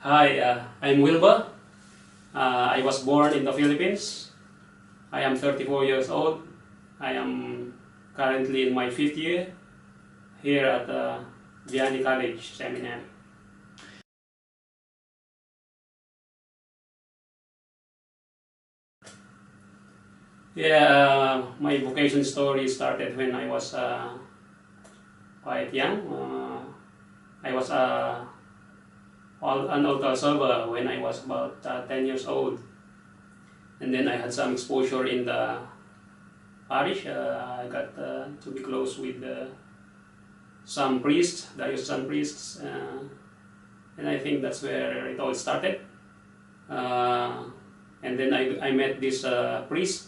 Hi, I'm Wilber. I was born in the Philippines. I am 34 years old. I am currently in my 5th year here at Vianney College Seminary. Yeah, my vocation story started when I was quite young. I was an altar server when I was about 10 years old. And then I had some exposure in the parish. I got to be close with some priests, diocesan priests, and I think that's where it all started. And then I met this priest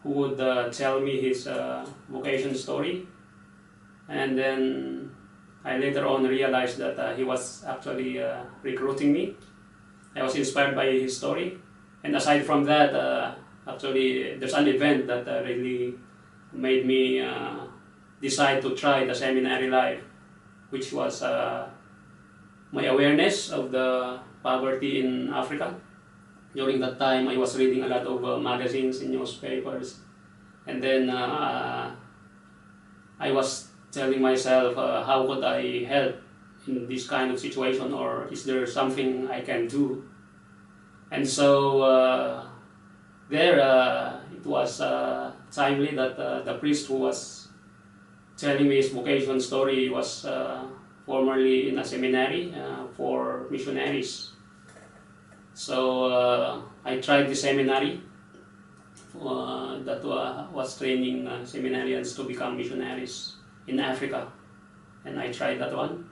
who would tell me his vocation story, and then I later on realized that he was actually recruiting me. I was inspired by his story, and aside from that, actually there's an event that really made me decide to try the seminary life, which was my awareness of the poverty in Africa. During that time, I was reading a lot of magazines and newspapers, and then I was telling myself, how could I help in this kind of situation, or is there something I can do? And so it was timely that the priest who was telling me his vocation story was formerly in a seminary for missionaries. So I tried the seminary that was training seminarians to become missionaries in Africa, and I tried that one.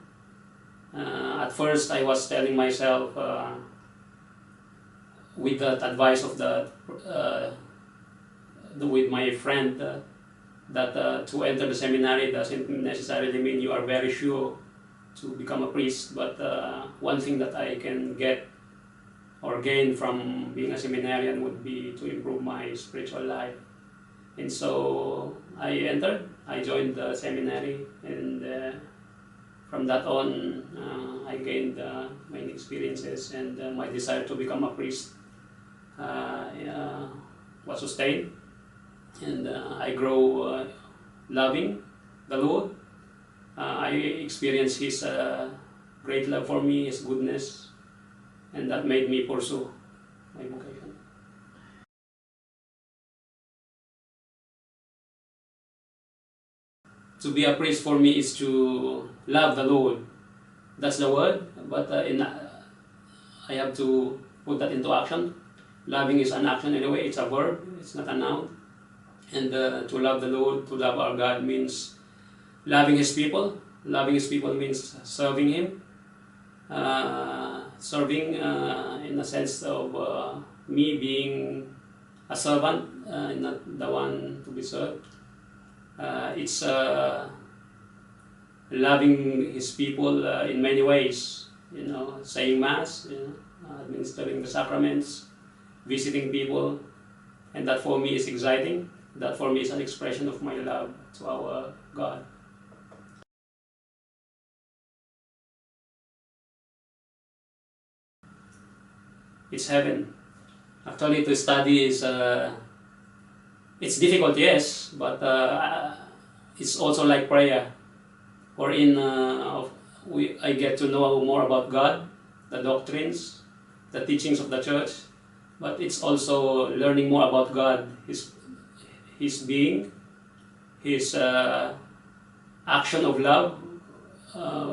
At first I was telling myself, with that advice of with my friend, that to enter the seminary doesn't necessarily mean you are very sure to become a priest, but one thing that I can get or gain from being a seminarian would be to improve my spiritual life. And so I joined the seminary, and from that on I gained many experiences, and my desire to become a priest was sustained, and I grow loving the Lord. I experienced His great love for me, His goodness, and that made me pursue my vocation. To be a priest for me is to love the Lord. That's the word, but I have to put that into action. Loving is an action anyway, it's a verb, it's not a noun. And to love the Lord, to love our God, means loving His people. Loving His people means serving Him. Serving in the sense of me being a servant, not the one to be served. It's loving His people in many ways, saying Mass, administering the sacraments, visiting people, and that for me is exciting. That for me is an expression of my love to our God. It's heaven. Actually, to study is it's difficult, yes, but it's also like prayer, wherein I get to know more about God, the doctrines, the teachings of the church, but it's also learning more about God, His being, His action of love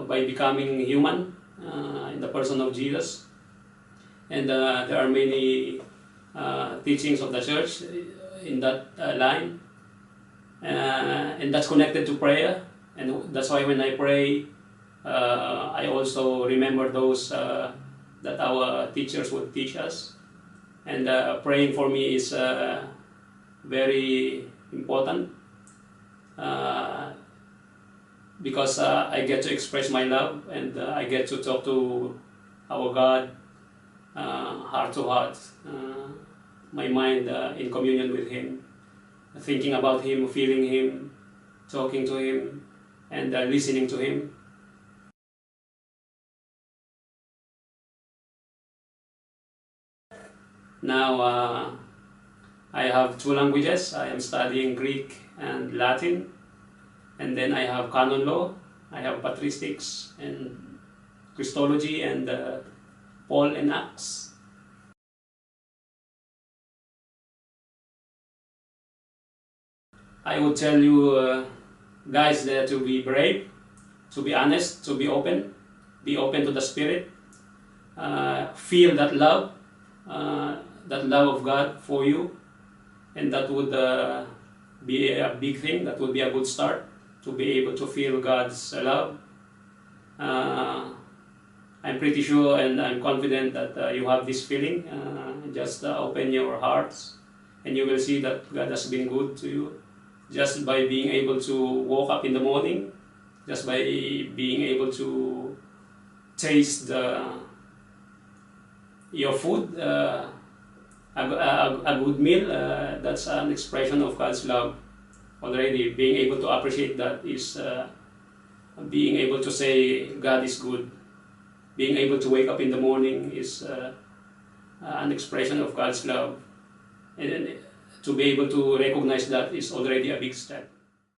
by becoming human in the person of Jesus. And there are many teachings of the church in that line, and that's connected to prayer. And that's why when I pray, I also remember those that our teachers would teach us. And praying for me is very important because I get to express my love, and I get to talk to our God heart to heart, my mind in communion with Him, thinking about Him, feeling Him, talking to Him, and listening to Him. Now I have two languages. I am studying Greek and Latin, and then I have canon law, I have patristics and Christology and Paul and Acts. I would tell you guys that to be brave, to be honest, to be open to the Spirit, feel that love of God for you, and that would be a big thing. That would be a good start to be able to feel God's love. I'm pretty sure and I'm confident that you have this feeling. Just open your hearts and you will see that God has been good to you. Just by being able to wake up in the morning, just by being able to taste your food, a good meal, that's an expression of God's love already. Being able to appreciate that is being able to say God is good. Being able to wake up in the morning is an expression of God's love. And to be able to recognize that is already a big step.